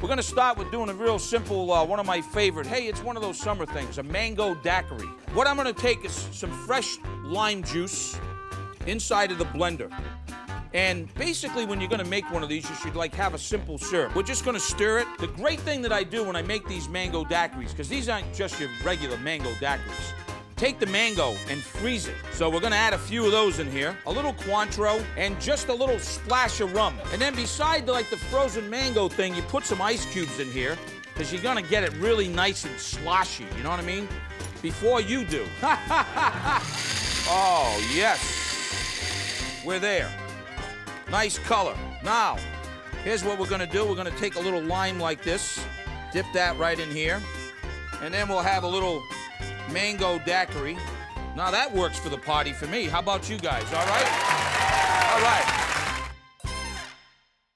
We're gonna start with doing a real simple, one of my favorite. Hey, it's one of those summer things, a Mango Daiquiri. What I'm gonna take is some fresh lime juice inside of the blender. And basically, when you're gonna make one of these, you should like have a simple syrup. We're just gonna stir it. The great thing that I do when I make these mango daiquiris, because these aren't just your regular mango daiquiris, take the mango and freeze it. So we're gonna add a few of those in here, a little Cointreau, and just a little splash of rum. And then beside the frozen mango thing, you put some ice cubes in here, because you're gonna get it really nice and sloshy, you know what I mean? Before you do. Oh, yes. We're there. Nice color. Now, here's what we're gonna do. We're gonna take a little lime like this, dip that right in here, and then we'll have a little Mango Daiquiri. Now that works for the party for me. How about you guys, all right? All right.